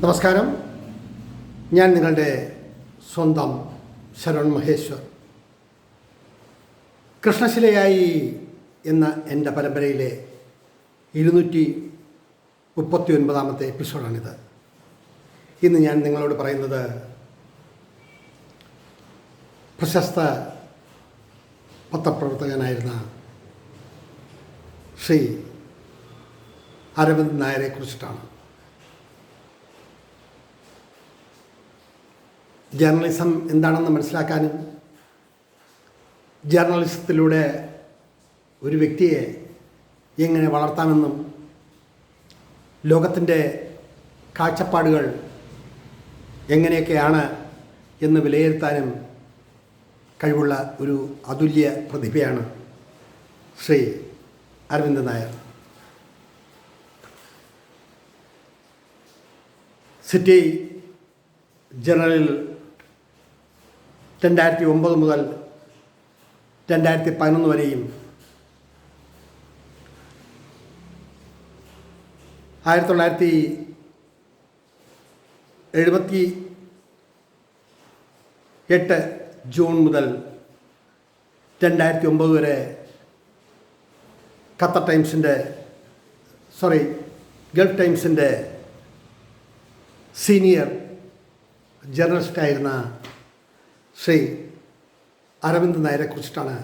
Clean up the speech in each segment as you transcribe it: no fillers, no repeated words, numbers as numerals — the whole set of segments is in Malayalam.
നമസ്കാരം. ഞാൻ നിങ്ങളുടെ സ്വന്തം ശരൺ മഹേശ്വർ. കൃഷ്ണശിലയായി എന്ന എൻ്റെ പരമ്പരയിലെ 239 എപ്പിസോഡാണിത്. ഇന്ന് ഞാൻ നിങ്ങളോട് പറയുന്നത് പ്രശസ്ത പത്രപ്രവർത്തകനായിരുന്ന ശ്രീ അരവിന്ദ് നായരെ കുറിച്ചിട്ടാണ്. ജേർണലിസം എന്താണെന്ന് മനസ്സിലാക്കാനും ജേർണലിസത്തിലൂടെ ഒരു വ്യക്തിയെ എങ്ങനെ വളർത്താമെന്നും ലോകത്തിൻ്റെ കാഴ്ചപ്പാടുകൾ എങ്ങനെയൊക്കെയാണ് എന്ന് വിലയിരുത്താനും കഴിവുള്ള ഒരു അതുല്യ പ്രതിഭയാണ് ശ്രീ അരവിന്ദ് നായർ. സിറ്റി ജേർണലിൽ 2009 മുതൽ 2011 വരെയും 1978 ജൂൺ മുതൽ 2009 വരെ ഗൾഫ് ടൈംസിൻ്റെ സീനിയർ ജേർണലിസ്റ്റായിരുന്ന ശ്രീ അരവിന്ദ് നായരെ കുറിച്ചിട്ടാണ്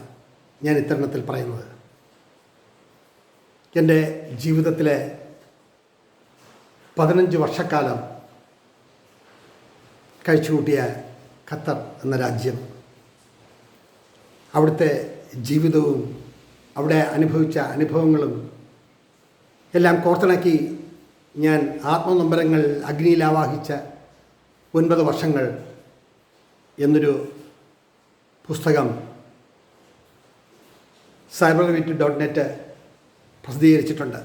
ഞാൻ ഇത്തരണത്തിൽ പറയുന്നത്. എൻ്റെ ജീവിതത്തിലെ 15 വർഷക്കാലം കഴിച്ചുകൂട്ടിയ ഖത്തർ എന്ന രാജ്യം, അവിടുത്തെ ജീവിതവും അവിടെ അനുഭവിച്ച അനുഭവങ്ങളും എല്ലാം കോർത്തിണക്കി ഞാൻ ആത്മനൊമ്പരങ്ങൾ അഗ്നിയിൽ ആവാഹിച്ച 9 വർഷങ്ങൾ എന്നൊരു പുസ്തകം cyberwit.net പ്രസിദ്ധീകരിച്ചിട്ടുണ്ട്.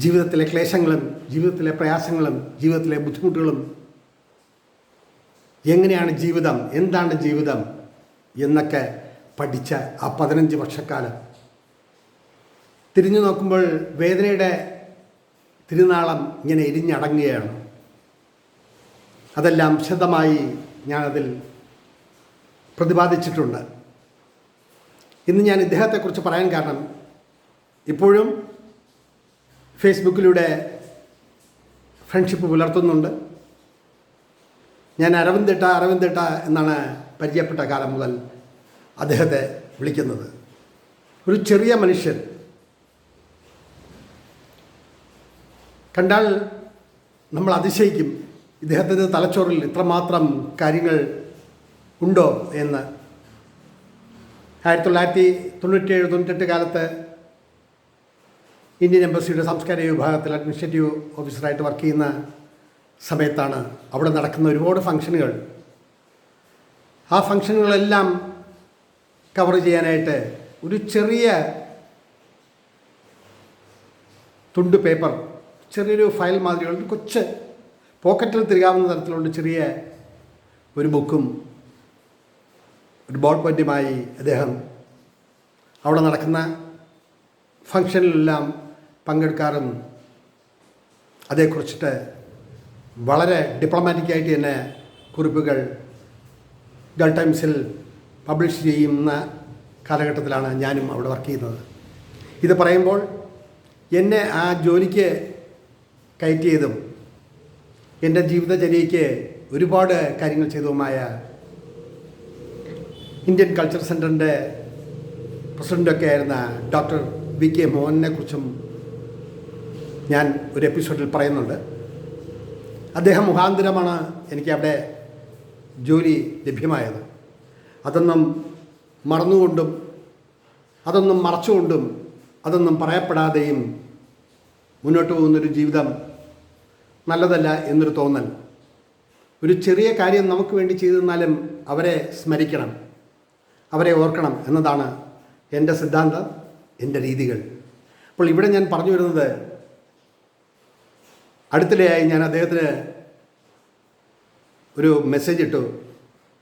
ജീവിതത്തിലെ ക്ലേശങ്ങളും ജീവിതത്തിലെ പ്രയാസങ്ങളും ജീവിതത്തിലെ ബുദ്ധിമുട്ടുകളും, എങ്ങനെയാണ് ജീവിതം, എന്താണ് ജീവിതം എന്നൊക്കെ പഠിച്ച ആ 15 വർഷക്കാലം തിരിഞ്ഞു നോക്കുമ്പോൾ വേദനയുടെ തിരുനാളം ഇങ്ങനെ എരിഞ്ഞടങ്ങുകയാണ്. അതെല്ലാം വിശദമായി ഞാനതിൽ പ്രതിപാദിച്ചിട്ടുണ്ട്. ഇന്ന് ഞാൻ ഇദ്ദേഹത്തെക്കുറിച്ച് പറയാൻ കാരണം, ഇപ്പോഴും ഫേസ്ബുക്കിലൂടെ ഫ്രണ്ട്ഷിപ്പ് പുലർത്തുന്നുണ്ട്. ഞാൻ അരവിന്ദേട്ട എന്നാണ് പരിചയപ്പെട്ട കാലം മുതൽ അദ്ദേഹത്തെ വിളിക്കുന്നത്. ഒരു ചെറിയ മനുഷ്യൻ, കണ്ടാൽ നമ്മൾ അതിശയിക്കും ഇദ്ദേഹത്തിൻ്റെ തലച്ചോറിൽ ഇത്രമാത്രം കാര്യങ്ങൾ ഉണ്ടോ എന്ന്. 1997-98 കാലത്ത് ഇന്ത്യൻ എംബസിയുടെ സാംസ്കാരിക വിഭാഗത്തിൽ അഡ്മിനിസ്ട്രേറ്റീവ് ഓഫീസറായിട്ട് വർക്ക് ചെയ്യുന്ന സമയത്താണ് അവിടെ നടക്കുന്ന ഒരുപാട് ഫംഗ്ഷനുകൾ. ആ ഫംഗ്ഷനുകളെല്ലാം കവർ ചെയ്യാനായിട്ട് ഒരു ചെറിയ തുണ്ട് പേപ്പർ, ചെറിയൊരു ഫയൽ മാതിരിയുള്ള കൊച്ച് പോക്കറ്റിൽ തിരികാവുന്ന തരത്തിലുള്ള ചെറിയ ഒരു ബുക്കും ഒരു ബോൾ പെന്നുമായി അദ്ദേഹം അവിടെ നടക്കുന്ന ഫംഗ്ഷനിലെല്ലാം പങ്കെടുക്കാറും അതേക്കുറിച്ചിട്ട് വളരെ ഡിപ്ലോമാറ്റിക്കായിട്ട് തന്നെ കുറിപ്പുകൾ ഗൾഫ് ടൈംസിൽ പബ്ലിഷ് ചെയ്യുന്ന കാലഘട്ടത്തിലാണ് ഞാനും അവിടെ വർക്ക് ചെയ്യുന്നത്. ഇത് പറയുമ്പോൾ എന്നെ ആ ജോലിക്ക് കയറ്റിയതും എൻ്റെ ജീവിതചര്യയ്ക്ക് ഒരുപാട് കാര്യങ്ങൾ ചെയ്തതുമായ ഇന്ത്യൻ കൾച്ചർ സെൻറ്ററിൻ്റെ പ്രസിഡൻ്റൊക്കെ ആയിരുന്ന ഡോക്ടർ വി കെ മോഹനെ കുറിച്ചും ഞാൻ ഒരു എപ്പിസോഡിൽ പറയുന്നുണ്ട്. അദ്ദേഹം മുഖാന്തരമാണ് എനിക്ക് അവിടെ ജോലി ലഭ്യമായത്. അതൊന്നും മറന്നുകൊണ്ടും അതൊന്നും മറച്ചുകൊണ്ടും അതൊന്നും പറയപ്പെടാതെയും മുന്നോട്ട് പോകുന്നൊരു ജീവിതം നല്ലതല്ല എന്നൊരു തോന്നൽ. ഒരു ചെറിയ കാര്യം നമുക്ക് വേണ്ടി ചെയ്തു തന്നാലും അവരെ സ്മരിക്കണം, അവരെ ഓർക്കണം എന്നതാണ് എൻ്റെ സിദ്ധാന്തം, എൻ്റെ രീതികൾ. അപ്പോൾ ഇവിടെ ഞാൻ പറഞ്ഞു വരുന്നത്, അടുത്തിടെയായി ഞാൻ അദ്ദേഹത്തിന് ഒരു മെസ്സേജ് ഇട്ടു.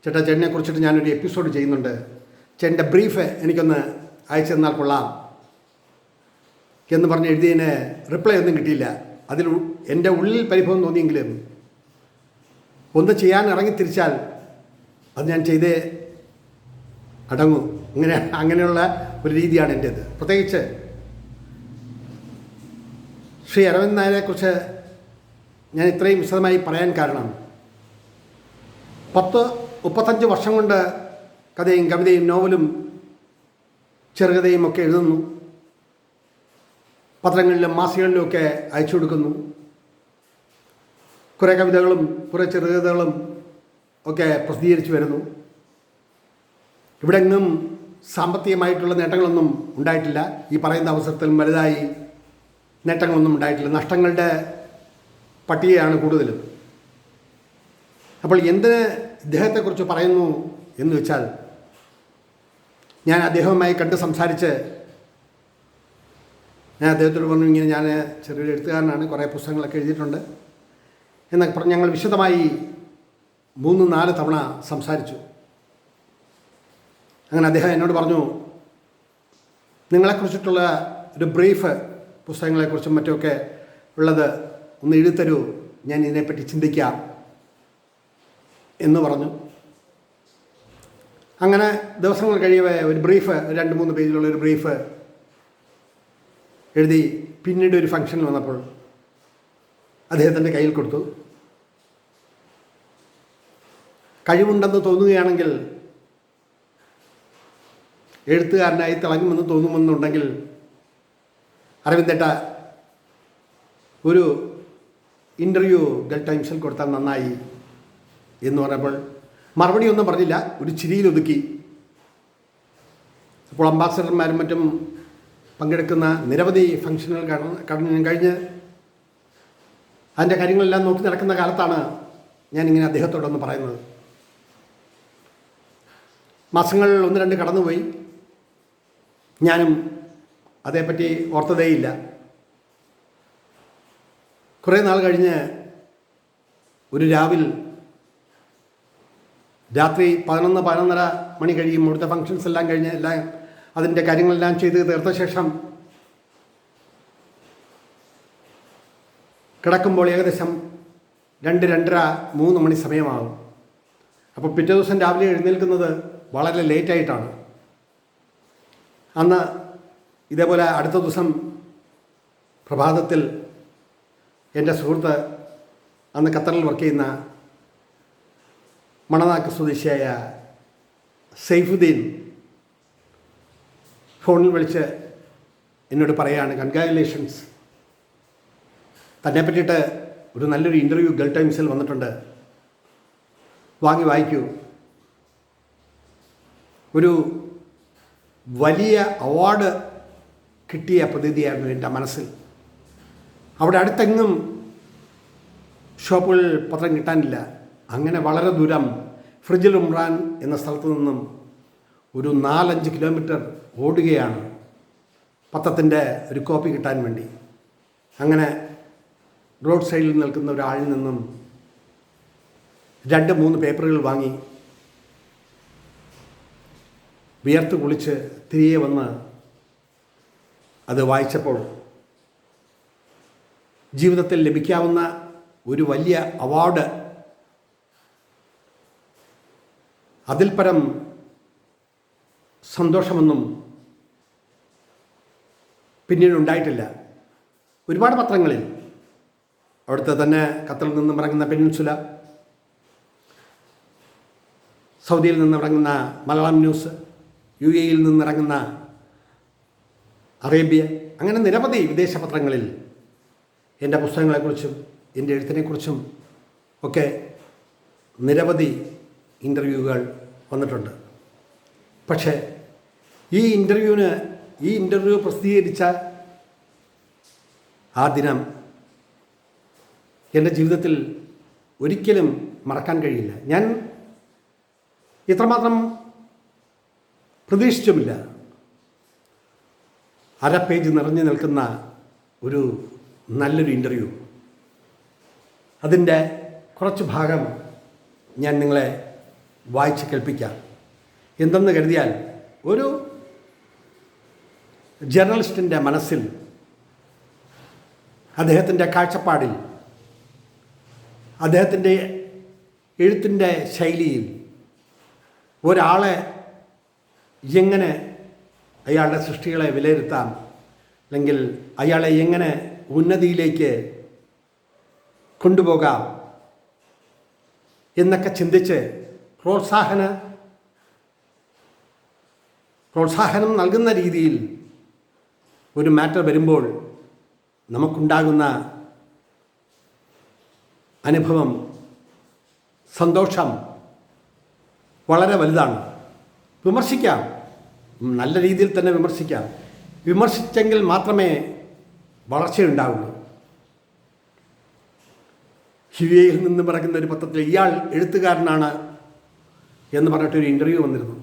ചേട്ടാ, ചേട്ടനെ കുറിച്ചിട്ട് ഞാനൊരു എപ്പിസോഡ് ചെയ്യുന്നുണ്ട്, ചേട്ടൻ്റെ ബ്രീഫ് എനിക്കൊന്ന് അയച്ചു തന്നാൽ കൊള്ളാം എന്ന് പറഞ്ഞ് എഴുതിയതിന് റിപ്ലൈ ഒന്നും കിട്ടിയില്ല. അതിൽ എൻ്റെ ഉള്ളിൽ പരിഭവം തോന്നിയെങ്കിലും ഒന്ന് ചെയ്യാൻ ഇറങ്ങിത്തിരിച്ചാൽ അത് ഞാൻ ചെയ്തേ അടങ്ങൂ. അങ്ങനെയുള്ള ഒരു രീതിയാണ് എൻ്റേത്. പ്രത്യേകിച്ച് ശ്രീ അരവിന്ദ് നായരെക്കുറിച്ച് ഞാൻ ഇത്രയും വിശദമായി പറയാൻ കാരണം 35 വർഷം കൊണ്ട് കഥയും കവിതയും നോവലും ചെറുകഥയും ഒക്കെ എഴുതുന്നു. പത്രങ്ങളിലും മാസികകളിലുമൊക്കെ അയച്ചു കൊടുക്കുന്നു. കുറേ കവിതകളും കുറേ ചെറുകഥകളും ഒക്കെ പ്രസിദ്ധീകരിച്ചു വരുന്നു. ഇവിടെങ്ങും സാമ്പത്തികമായിട്ടുള്ള നേട്ടങ്ങളൊന്നും ഉണ്ടായിട്ടില്ല. ഈ പറയുന്ന അവസരത്തിൽ വലുതായി നേട്ടങ്ങളൊന്നും ഉണ്ടായിട്ടില്ല. നഷ്ടങ്ങളുടെ പട്ടികയാണ് കൂടുതലും. അപ്പോൾ എന്തിന് ഇദ്ദേഹത്തെക്കുറിച്ച് പറയുന്നു എന്ന് വെച്ചാൽ, ഞാൻ അദ്ദേഹവുമായി കണ്ട് സംസാരിച്ച് ഞാൻ അദ്ദേഹത്തോട് പറഞ്ഞു, ഇങ്ങനെ ഞാൻ ചെറിയൊരു എഴുത്തുകാരനാണ്, കുറേ പുസ്തകങ്ങളൊക്കെ എഴുതിയിട്ടുണ്ട് എന്നൊക്കെ പറഞ്ഞ് ഞങ്ങൾ വിശദമായി 3-4 തവണ സംസാരിച്ചു. അങ്ങനെ അദ്ദേഹം എന്നോട് പറഞ്ഞു, നിങ്ങളെക്കുറിച്ചിട്ടുള്ള ഒരു ബ്രീഫ് പുസ്തകങ്ങളെക്കുറിച്ചും മറ്റുമൊക്കെ ഉള്ളത് ഒന്ന് എഴുതിത്തരൂ, ഞാൻ ഇതിനെപ്പറ്റി ചിന്തിക്കാം എന്ന് പറഞ്ഞു. അങ്ങനെ ദിവസങ്ങൾ കഴിയവേ ഒരു ബ്രീഫ് 2-3 പേജിലുള്ള ഒരു ബ്രീഫ് എഴുതി പിന്നീട് ഒരു ഫംഗ്ഷനിൽ വന്നപ്പോൾ അദ്ദേഹത്തിൻ്റെ കയ്യിൽ കൊടുത്തു. കഴിവുണ്ടെന്ന് തോന്നുകയാണെങ്കിൽ, എഴുത്തുകാരനായി തിളങ്ങുമെന്ന് തോന്നുമെന്നുണ്ടെങ്കിൽ അരവിന്ദേട്ട ഒരു ഇൻ്റർവ്യൂ ഗൾഫ് ടൈംസിൽ കൊടുത്താൽ നന്നായി എന്ന് പറഞ്ഞപ്പോൾ മറുപടിയൊന്നും പറഞ്ഞില്ല, ഒരു ചിരിയിലൊതുക്കി. അപ്പോൾ അംബാസഡർമാരും മറ്റും പങ്കെടുക്കുന്ന നിരവധി ഫംഗ്ഷനുകൾ കഴിഞ്ഞ് അതിൻ്റെ കാര്യങ്ങളെല്ലാം നോക്കി നടക്കുന്ന കാലത്താണ് ഞാനിങ്ങനെ അദ്ദേഹത്തോടൊന്ന് പറയുന്നത്. മാസങ്ങൾ 1-2 കടന്നുപോയി. ഞാനും അതേപ്പറ്റി ഓർത്തതേയില്ല. കുറേ നാൾ കഴിഞ്ഞ് ഒരു രാത്രി 11-11:30 മണി കഴിയും. ഇവിടുത്തെ ഫങ്ഷൻസ് എല്ലാം കഴിഞ്ഞ് അതിൻ്റെ കാര്യങ്ങളെല്ലാം ചെയ്ത് തീർത്ത ശേഷം കിടക്കുമ്പോൾ ഏകദേശം 2-2:30-3 മണി സമയമാകും. അപ്പോൾ പിറ്റേ ദിവസം രാവിലെ എഴുന്നേൽക്കുന്നത് വളരെ ലേറ്റായിട്ടാണ്. അന്ന് ഇതേപോലെ അടുത്ത ദിവസം പ്രഭാതത്തിൽ എൻ്റെ സുഹൃത്ത്, അന്ന് ഖത്തറിൽ വർക്ക് ചെയ്യുന്ന മണനാക്ക് സ്വദേശിയായ സൈഫുദ്ദീൻ ഫോണിൽ വിളിച്ച് എന്നോട് പറയുകയാണ്, കൺഗ്രാജുലേഷൻസ്, തന്നെ പറ്റിയിട്ട് ഒരു നല്ലൊരു ഇൻ്റർവ്യൂ ഗൾഫ് ടൈംസിൽ വന്നിട്ടുണ്ട്, വായിക്കൂ. ഒരു വലിയ അവാർഡ് കിട്ടിയ പ്രതീതിയായിരുന്നു എൻ്റെ മനസ്സിൽ. അവിടെ അടുത്തെങ്ങും ഷോപ്പുകളിൽ പത്രം കിട്ടാനില്ല. അങ്ങനെ വളരെ ദൂരം ഫ്രിജിൽ ഉംറാൻ എന്ന സ്ഥലത്ത് നിന്നും ഒരു 4-5 കിലോമീറ്റർ ഓടുകയാണ് പത്രത്തിൻ്റെ ഒരു കോപ്പി കിട്ടാൻ വേണ്ടി. അങ്ങനെ റോഡ് സൈഡിൽ നിൽക്കുന്ന ഒരാളിൽ നിന്നും 2-3 പേപ്പറുകൾ വാങ്ങി വിയർത്ത് കുളിച്ച് തിരികെ വന്ന് അത് വായിച്ചപ്പോൾ ജീവിതത്തിൽ ലഭിക്കാവുന്ന ഒരു വലിയ അവാർഡ്, അതിൽ പരം സന്തോഷമൊന്നും പിന്നീട് ഉണ്ടായിട്ടില്ല. ഒരുപാട് പത്രങ്ങളിൽ, അവിടുത്തെ തന്നെ ഖത്തറിൽ നിന്നും ഇറങ്ങുന്ന പെനിൻസുല, സൗദിയിൽ നിന്നിറങ്ങുന്ന മലയാളം ന്യൂസ്, UAE-യിൽ നിന്നിറങ്ങുന്ന അറേബ്യ, അങ്ങനെ നിരവധി വിദേശ പത്രങ്ങളിൽ എൻ്റെ പുസ്തകങ്ങളെക്കുറിച്ചും എൻ്റെ എഴുത്തിനെക്കുറിച്ചും ഒക്കെ നിരവധി ഇൻ്റർവ്യൂകൾ വന്നിട്ടുണ്ട്. പക്ഷേ ഈ ഇൻ്റർവ്യൂ പ്രസിദ്ധീകരിച്ച ആ ദിനം എൻ്റെ ജീവിതത്തിൽ ഒരിക്കലും മറക്കാൻ കഴിയില്ല. ഞാൻ ഇത്രമാത്രം പ്രതീക്ഷിച്ചുമില്ല. 1/2 പേജ് നിറഞ്ഞു നിൽക്കുന്ന ഒരു നല്ലൊരു ഇൻ്റർവ്യൂ, അതിൻ്റെ കുറച്ച് ഭാഗം ഞാൻ നിങ്ങളെ വായിച്ച് കേൾപ്പിക്കാം. എന്തെന്ന് കരുതിയാൽ, ഒരു ജേർണലിസ്റ്റിൻ്റെ മനസ്സിൽ അദ്ദേഹത്തിൻ്റെ കാഴ്ചപ്പാടിൽ, അദ്ദേഹത്തിൻ്റെ എഴുത്തിൻ്റെ ശൈലിയിൽ ഒരാളെ എങ്ങനെ അയാളുടെ സൃഷ്ടികളെ വിലയിരുത്താം, അല്ലെങ്കിൽ അയാളെ എങ്ങനെ ഉന്നതിയിലേക്ക് കൊണ്ടുപോകാം എന്നൊക്കെ ചിന്തിച്ച് പ്രോത്സാഹനം നൽകുന്ന രീതിയിൽ ഒരു മാറ്റർ വരുമ്പോൾ നമുക്കുണ്ടാകുന്ന അനുഭവം, സന്തോഷം വളരെ വലുതാണ്. വിമർശിക്കാം, നല്ല രീതിയിൽ തന്നെ വിമർശിക്കാം. വിമർശിച്ചെങ്കിൽ മാത്രമേ വളർച്ചയുണ്ടാവുള്ളൂ. ഹിവിയയിൽ നിന്ന് പറയുന്ന ഒരു പത്രത്തിൽ ഇയാൾ എഴുത്തുകാരനാണ് എന്ന് പറഞ്ഞിട്ടൊരു ഇൻ്റർവ്യൂ വന്നിരുന്നു.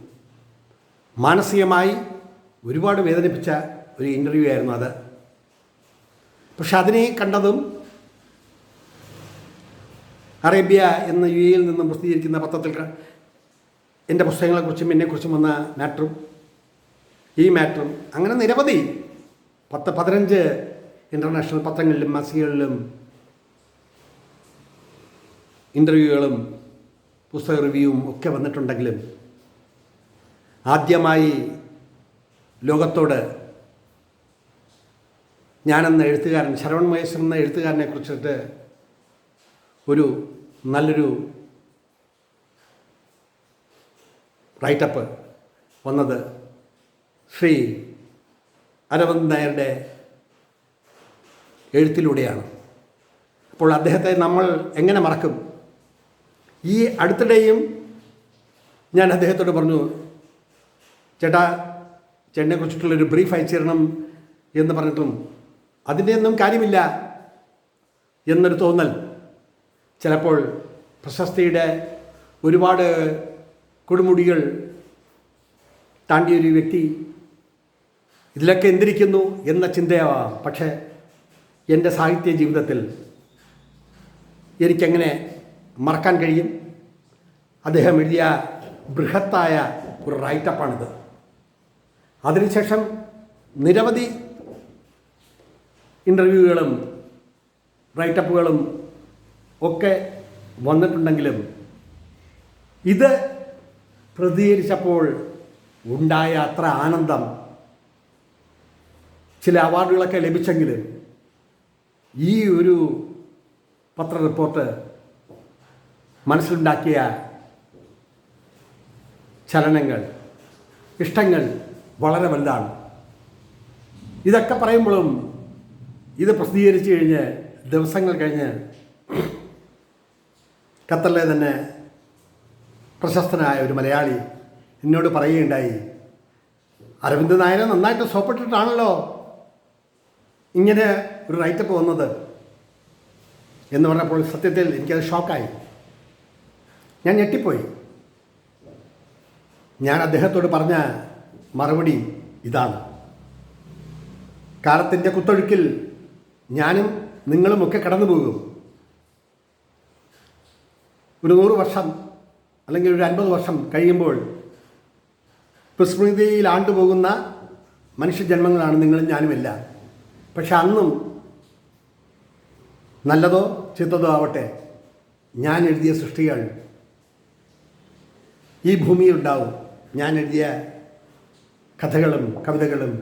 മാനസികമായി ഒരുപാട് വേദനിപ്പിച്ച ഒരു ഇൻ്റർവ്യൂ ആയിരുന്നു അത്. പക്ഷെ അതിനെ കണ്ടതും അറേബ്യ എന്ന യു എയിൽ നിന്നും പ്രസിദ്ധീകരിക്കുന്ന പത്രത്തിൽ എൻ്റെ പുസ്തകങ്ങളെക്കുറിച്ചും എന്നെക്കുറിച്ചും വന്ന മാറ്ററും ഈ മാറ്ററും അങ്ങനെ നിരവധി 10-15 ഇൻ്റർനാഷണൽ പത്രങ്ങളിലും മാസികകളിലും ഇൻ്റർവ്യൂകളും പുസ്തക റിവ്യൂവും ഒക്കെ വന്നിട്ടുണ്ടെങ്കിലും ആദ്യമായി ലോകത്തോട് ഞാനെന്ന എഴുത്തുകാരൻ, ശരവൺ മഹേശ്വരൻ എന്ന എഴുത്തുകാരനെ കുറിച്ചിട്ട് ഒരു നല്ലൊരു റൈറ്റപ്പ് വന്നത് ശ്രീ അരവിന്ദ് നായരുടെ എഴുത്തിലൂടെയാണ്. അപ്പോൾ അദ്ദേഹത്തെ നമ്മൾ എങ്ങനെ മറക്കും? ഈ അടുത്തിടെയും ഞാൻ അദ്ദേഹത്തോട് പറഞ്ഞു, ചേട്ടനെ കുറിച്ചിട്ടുള്ളൊരു ബ്രീഫ് അയച്ചു തരണം എന്ന് പറഞ്ഞിട്ടും അതിൻ്റെ ഒന്നും കാര്യമില്ല എന്നൊരു തോന്നൽ. ചിലപ്പോൾ പ്രശസ്തിയുടെ ഒരുപാട് കൊടുമുടികൾ താണ്ടിയൊരു വ്യക്തി ഇതിലൊക്കെ എന്തിരിക്കുന്നു എന്ന ചിന്തയാവാം. പക്ഷേ എൻ്റെ സാഹിത്യ ജീവിതത്തിൽ എനിക്കെങ്ങനെ മറക്കാൻ കഴിയും? അദ്ദേഹം എഴുതിയ ബൃഹത്തായ ഒരു റൈറ്റപ്പാണിത്. അതിനുശേഷം നിരവധി ഇൻ്റർവ്യൂകളും റൈറ്റപ്പുകളും ഒക്കെ വന്നിട്ടുണ്ടെങ്കിലും ഇത് പ്രതികരിച്ചപ്പോൾ ഉണ്ടായ അത്ര ആനന്ദം, ചില അവാർഡുകളൊക്കെ ലഭിച്ചെങ്കിലും ഈ ഒരു പത്ര റിപ്പോർട്ട് മനസ്സിലുണ്ടാക്കിയ ചലനങ്ങൾ, ഇഷ്ടങ്ങൾ വളരെ വലുതാണ്. ഇതൊക്കെ പറയുമ്പോഴും ഇത് പ്രസിദ്ധീകരിച്ച് കഴിഞ്ഞ് ദിവസങ്ങൾ കഴിഞ്ഞ് ഖത്തറിലെ തന്നെ പ്രശസ്തനായ ഒരു മലയാളി എന്നോട് പറയുകയുണ്ടായി, അരവിന്ദ് നായരെ നന്നായിട്ട് സോപ്പിട്ടിട്ടാണല്ലോ ഇങ്ങനെ ഒരു റൈറ്റപ്പ് വന്നത് എന്ന് പറഞ്ഞപ്പോൾ സത്യത്തിൽ എനിക്കത് ഷോക്കായി. ഞാൻ ഞെട്ടിപ്പോയി. ഞാൻ അദ്ദേഹത്തോട് പറഞ്ഞ മറുപടി ഇതാണ്: കാലത്തിൻ്റെ കുത്തൊഴുക്കിൽ ഞാനും നിങ്ങളുമൊക്കെ കടന്നു പോകും. ഒരു 100 വർഷം അല്ലെങ്കിൽ ഒരു 50 വർഷം കഴിയുമ്പോൾ വിസ്മൃതിയിൽ ആണ്ടുപോകുന്ന മനുഷ്യജന്മങ്ങളാണ് നിങ്ങളും ഞാനുമില്ല. പക്ഷെ അന്നും നല്ലതോ ചീത്തതോ ആവട്ടെ, ഞാൻ എഴുതിയ സൃഷ്ടികൾ ഈ ഭൂമിയിലുണ്ടാവും. ഞാൻ എഴുതിയ കഥകളും കവിതകളും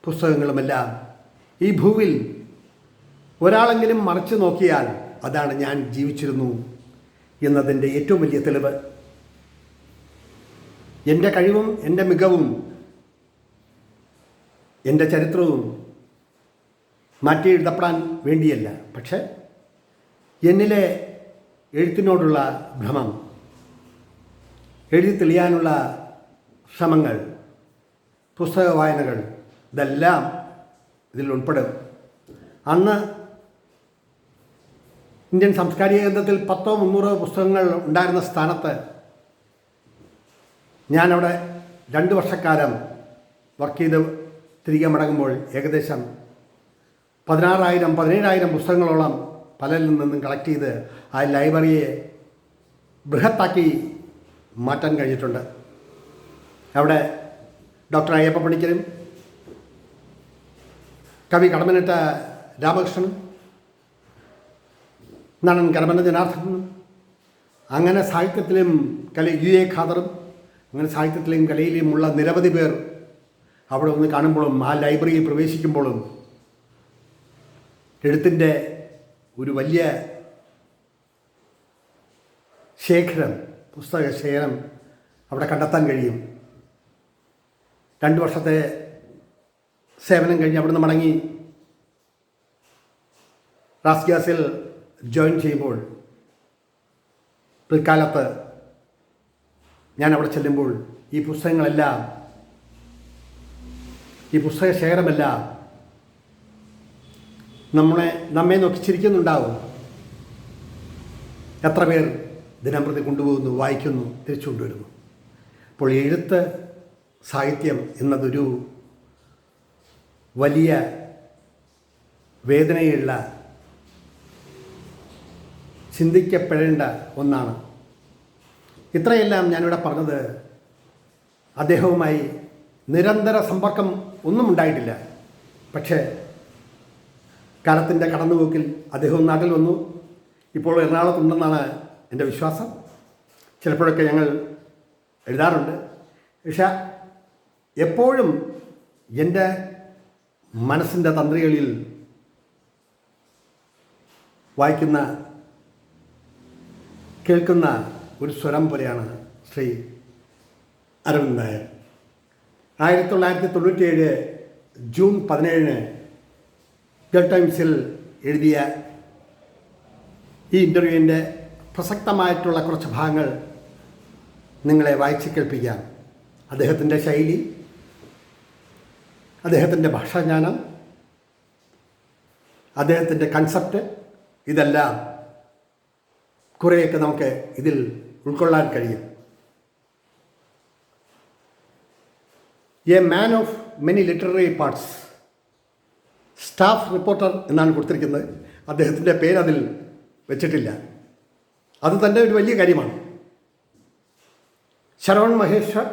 പുസ്തകങ്ങളുമെല്ലാം ഈ ഭൂവിൽ ഒരാളെങ്കിലും മറിച്ച് നോക്കിയാൽ അതാണ് ഞാൻ ജീവിച്ചിരുന്നു എന്നതിൻ്റെ ഏറ്റവും വലിയ തെളിവ്. എൻ്റെ കഴിവും എൻ്റെ മികവും എൻ്റെ ചരിത്രവും മാറ്റി എഴുതപ്പെടാൻ വേണ്ടിയല്ല, പക്ഷേ എന്നിലെ എഴുത്തിനോടുള്ള ഭ്രമം, എഴുതി തെളിയാനുള്ള ശ്രമങ്ങൾ, പുസ്തക വായനകൾ, ഇതെല്ലാം ഇതിൽ ഉൾപ്പെടും. അന്ന് ഇന്ത്യൻ സാംസ്കാരിക കേന്ദ്രത്തിൽ 100-300 പുസ്തകങ്ങൾ ഉണ്ടായിരുന്ന സ്ഥാനത്ത് ഞാനവിടെ 2 വർഷക്കാലം വർക്ക് ചെയ്ത് തിരികെ മടങ്ങുമ്പോൾ ഏകദേശം 16,000-17,000 പുസ്തകങ്ങളോളം പലരിൽ നിന്നും കളക്ട് ചെയ്ത് ആ ലൈബ്രറിയെ ബൃഹത്താക്കി മാറ്റാൻ കഴിഞ്ഞിട്ടുണ്ട്. അവിടെ ഡോക്ടർ അയ്യപ്പ പണിക്കരും കവി കടമനിട്ട രാമകൃഷ്ണനും നടൻ കരമന ജനാർദ്ദനും, അങ്ങനെ സാഹിത്യത്തിലും UA ഖാദറും, അങ്ങനെ സാഹിത്യത്തിലെയും കലയിലുമുള്ള നിരവധി പേർ അവിടെ ഒന്ന് കാണുമ്പോഴും ആ ലൈബ്രറിയിൽ പ്രവേശിക്കുമ്പോഴും എഴുത്തിൻ്റെ ഒരു വലിയ ശേഖരം, പുസ്തക ശേഖരം അവിടെ കണ്ടെത്താൻ കഴിയും. 2 വർഷത്തെ സേവനം കഴിഞ്ഞ് അവിടുന്ന് മടങ്ങി റാസ്ഗ്യാസിൽ ജോയിൻ ചെയ്യുമ്പോൾ പിൽക്കാലത്ത് ഞാൻ അവിടെ ചെല്ലുമ്പോൾ ഈ പുസ്തകങ്ങളെല്ലാം, ഈ പുസ്തക ശേഖരമെല്ലാം നമ്മെ നോക്കി ചിരിക്കുന്നുണ്ടാവും. എത്ര പേർ ദിനംപ്രതി കൊണ്ടുപോകുന്നു, വായിക്കുന്നു, തിരിച്ചു കൊണ്ടുവരുന്നു. അപ്പോൾ എഴുത്ത്, സാഹിത്യം എന്നതൊരു വലിയ വേദനയുള്ള, ചിന്തിക്കപ്പെടേണ്ട ഒന്നാണ്. ഇത്രയെല്ലാം ഞാനിവിടെ പറഞ്ഞത് അദ്ദേഹവുമായി നിരന്തര സമ്പർക്കം ഒന്നും ഉണ്ടായിട്ടില്ല. പക്ഷേ കാലത്തിൻ്റെ കടന്നുപോക്കിൽ അദ്ദേഹം നാട്ടിൽ വന്നു. ഇപ്പോൾ എറണാകുളത്തുണ്ടെന്നാണ് എൻ്റെ വിശ്വാസം. ചിലപ്പോഴൊക്കെ ഞങ്ങൾ എഴുതാറുണ്ട്. പക്ഷേ എപ്പോഴും എൻ്റെ മനസ്സിൻ്റെ തന്ത്രികളിൽ വായിക്കുന്ന, കേൾക്കുന്ന ഒരു സ്വരം പോലെയാണ് ശ്രീ അരവിന്ദ് നായർ. 1997 ജൂൺ 17 ഗൾഫ് ടൈംസിൽ എഴുതിയ ഈ ഇൻ്റർവ്യൂവിൻ്റെ പ്രസക്തമായിട്ടുള്ള കുറച്ച് ഭാഗങ്ങൾ നിങ്ങളെ വായിച്ച് കേൾപ്പിക്കാം. അദ്ദേഹത്തിൻ്റെ ശൈലി, അദ്ദേഹത്തിൻ്റെ ഭാഷാജ്ഞാനം, അദ്ദേഹത്തിൻ്റെ കൺസെപ്റ്റ്, ഇതെല്ലാം കുറേയൊക്കെ നമുക്ക് ഇതിൽ ഉൾക്കൊള്ളാൻ കഴിയും. A man of many literary parts, staff reporter എന്നാണ് കൊടുത്തിരിക്കുന്നത്. അദ്ദേഹത്തിൻ്റെ പേരതിൽ വെച്ചിട്ടില്ല. അത് തന്നെ ഒരു വലിയ കാര്യമാണ്. Shravan Maheshwar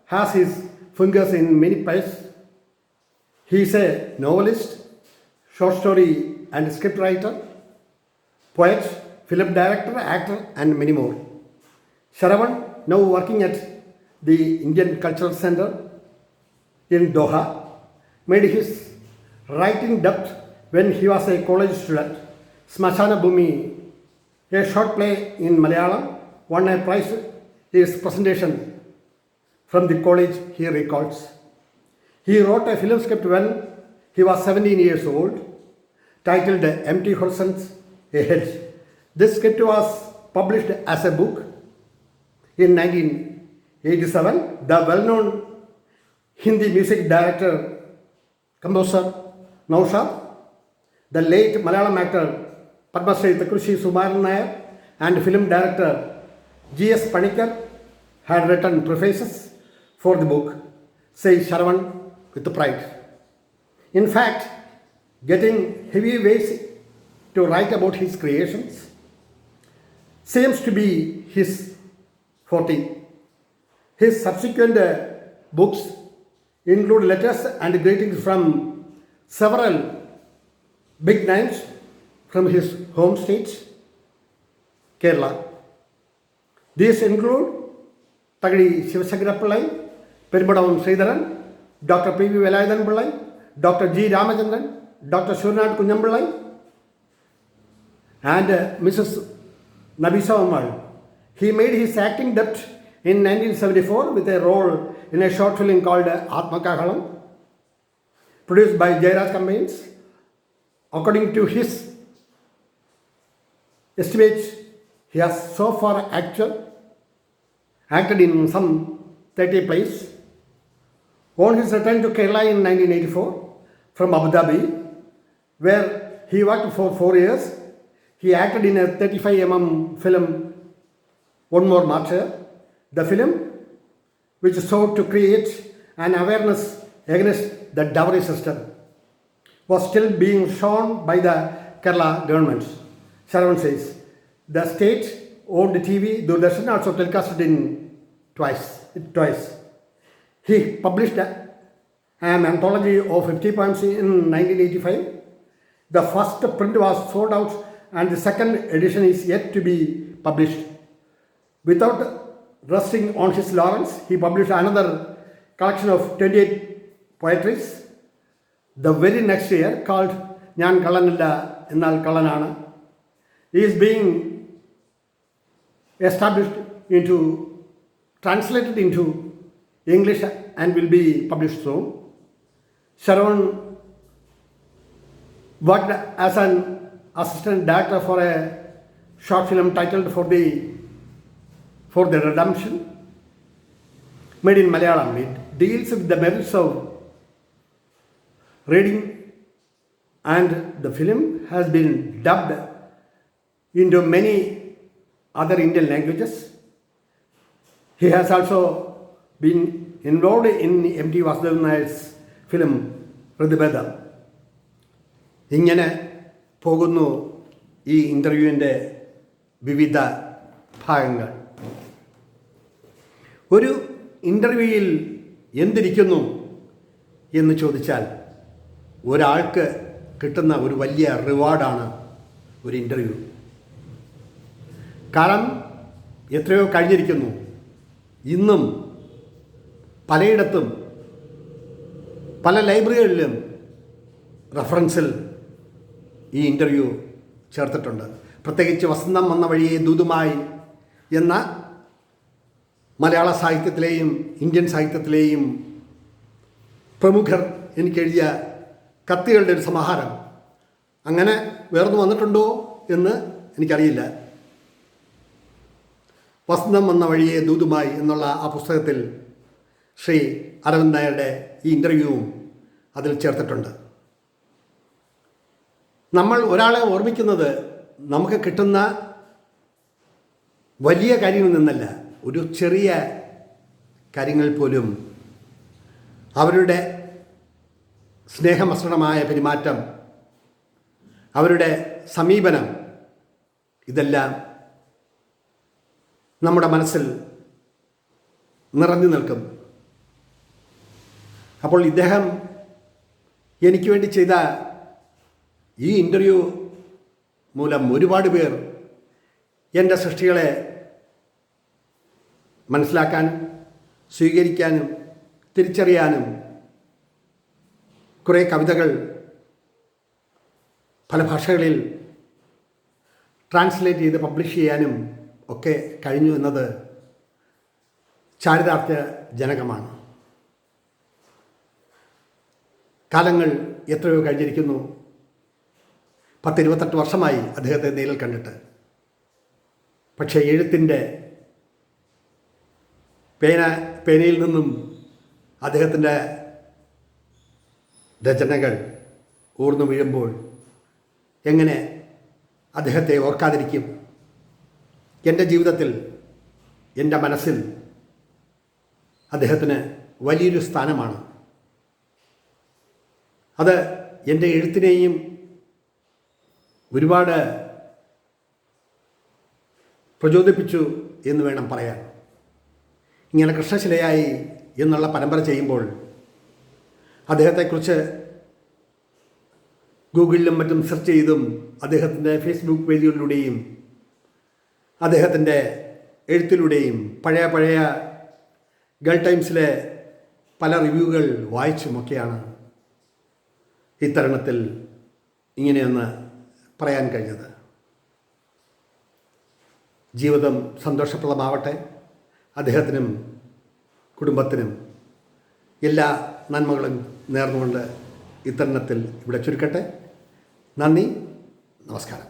has his fingers in many pies. He is a novelist, short story and script writer, poet, film director, actor and many more. Shravan, now working at the Indian Cultural Center in Doha, made his writing debut when he was a college student. Smashana Bhumi, a short play in Malayalam, won a prize his presentation from the college, he recalls. He wrote a film script when he was 17 years old, titled Empty Horizons Ahead. This script was published as a book in 1987. The well-known Hindi music director, composer Naushad, the late Malayalam actor Padma Shri Thakrushi Subaran Nair, and film director G.S. Panikkar had written prefaces for the book, says Shravan with pride. In fact, getting heavy weights to write about his creations seems to be his forte. His subsequent books include letters and greetings from several big names from his home state, Kerala. These include Tagadi Shivasagara Pillai, Peribadavam Sridharan, Dr. P.V. Velayathan Pillai, Dr. G. Ramachandran, Dr. Shurnath Kunyam Pillai, and Mrs. Nabisa Umar. He made his acting debut in 1974 with a role in a short film called Atmakakalam, produced by Jairaj Campaigns. According to his estimates, he has so far acted in some 30 plays. On his return to Kerala in 1984 from Abu Dhabi, where he worked for 4 years, he acted in a 35mm film, One More Martyr. The film, which sought to create an awareness against the dowry system, was still being shown by the Kerala government. Shravan says, the state-owned TV, Doordarshan, also telecasted in twice. He published an anthology of 50 poems in 1985. The first print was sold out and the second edition is yet to be published. Without resting on his laurels, he published another collection of 28 poetries the very next year called Njan Kallanilla Ennal Kallanana. He is being translated into English and will be published soon. Sharon worked as an assistant director for a short film titled For the Redemption, made in Malayalam. It deals with the merits of reading, and the film has been dubbed into many other Indian languages. He has also been involved in M.T. Vasudevan Nayar's film Ritubhedam. ഇങ്ങനെ പോകുന്നു ഈ ഇൻ്റർവ്യൂവിൻ്റെ വിവിധ ഭാഗങ്ങൾ. ഒരു ഇൻ്റർവ്യൂവിൽ എന്തിരിക്കുന്നു എന്ന് ചോദിച്ചാൽ ഒരാൾക്ക് കിട്ടുന്ന ഒരു വലിയ റിവാർഡാണ് ഒരു ഇൻ്റർവ്യൂ. കാരണം എത്രയോ കഴിഞ്ഞിരിക്കുന്നു. ഇന്നും പലയിടത്തും പല ലൈബ്രറികളിലും റഫറൻസിൽ ഈ ഇൻ്റർവ്യൂ ചേർത്തിട്ടുണ്ട്. പ്രത്യേകിച്ച് വസന്തം വന്ന വഴിയെ ദൂതുമായി എന്ന മലയാള സാഹിത്യത്തിലെയും ഇന്ത്യൻ സാഹിത്യത്തിലെയും പ്രമുഖർ എനിക്കെഴുതിയ കത്തുകളുടെ ഒരു സമാഹാരം. അങ്ങനെ വേറൊന്ന് വന്നിട്ടുണ്ടോ എന്ന് എനിക്കറിയില്ല. വസന്തം വന്ന വഴിയെ ദൂതുമായി എന്നുള്ള ആ പുസ്തകത്തിൽ ശ്രീ അരവിന്ദ് നായരുടെ ഈ ഇൻ്റർവ്യൂവും അതിൽ ചേർത്തിട്ടുണ്ട്. നമ്മൾ ഒരാളെ ഓർമ്മിക്കുന്നത് നമുക്ക് കിട്ടുന്ന വലിയ കാര്യങ്ങളിൽ നിന്നല്ല, ഒരു ചെറിയ കാര്യങ്ങൾ പോലും അവരുടെ സ്നേഹമസൃണമായ പെരുമാറ്റം, അവരുടെ സമീപനം, ഇതെല്ലാം നമ്മുടെ മനസ്സിൽ നിറഞ്ഞു നിൽക്കും. അപ്പോൾ ഇദ്ദേഹം എനിക്ക് വേണ്ടി ചെയ്ത ഈ ഇൻ്റർവ്യൂ മൂലം ഒരുപാട് പേർ എൻ്റെ സൃഷ്ടികളെ മനസ്സിലാക്കാനും സ്വീകരിക്കാനും തിരിച്ചറിയാനും കുറേ കവിതകൾ പല ഭാഷകളിൽ ട്രാൻസ്ലേറ്റ് ചെയ്ത് പബ്ലിഷ് ചെയ്യാനും ഒക്കെ കഴിഞ്ഞു എന്നത് ചാരിതാർത്ഥ്യജനകമാണ്. കാലങ്ങൾ എത്രയോ കഴിഞ്ഞിരിക്കുന്നു. 10-28 വർഷമായി അദ്ദേഹത്തെ നേരിൽ കണ്ടിട്ട്. പക്ഷേ എഴുത്തിൻ്റെ പേനയിൽ നിന്നും അദ്ദേഹത്തിൻ്റെ രചനകൾ ഊർന്നു വീഴുമ്പോൾ എങ്ങനെ അദ്ദേഹത്തെ ഓർക്കാതിരിക്കും? എൻ്റെ ജീവിതത്തിൽ, എൻ്റെ മനസ്സിൽ അദ്ദേഹത്തിന് വലിയൊരു സ്ഥാനമാണ്. അത് എൻ്റെ എഴുത്തിനെയും ഒരുപാട് പ്രചോദിപ്പിച്ചു എന്ന് വേണം പറയാൻ. ഇങ്ങനെ കൃഷ്ണശിലയായി എന്നുള്ള പരമ്പര ചെയ്യുമ്പോൾ അദ്ദേഹത്തെക്കുറിച്ച് ഗൂഗിളിലും മറ്റും സെർച്ച് ചെയ്തും അദ്ദേഹത്തിൻ്റെ ഫേസ്ബുക്ക് പേജുകളിലൂടെയും അദ്ദേഹത്തിൻ്റെ എഴുത്തിലൂടെയും പഴയ ഗൾ ടൈംസിലെ പല റിവ്യൂകൾ വായിച്ചുമൊക്കെയാണ് ഇത്തരുണത്തിൽ ഇങ്ങനെയൊന്ന് പറയാൻ കഴിഞ്ഞത്. ജീവിതം സന്തോഷപ്രദമാവട്ടെ. അദ്ദേഹത്തിനും കുടുംബത്തിനും എല്ലാ നന്മകളും നേർന്നുകൊണ്ട് ഇത്തരുണത്തിൽ ഇവിടെ ചുരുക്കട്ടെ. നന്ദി, നമസ്കാരം.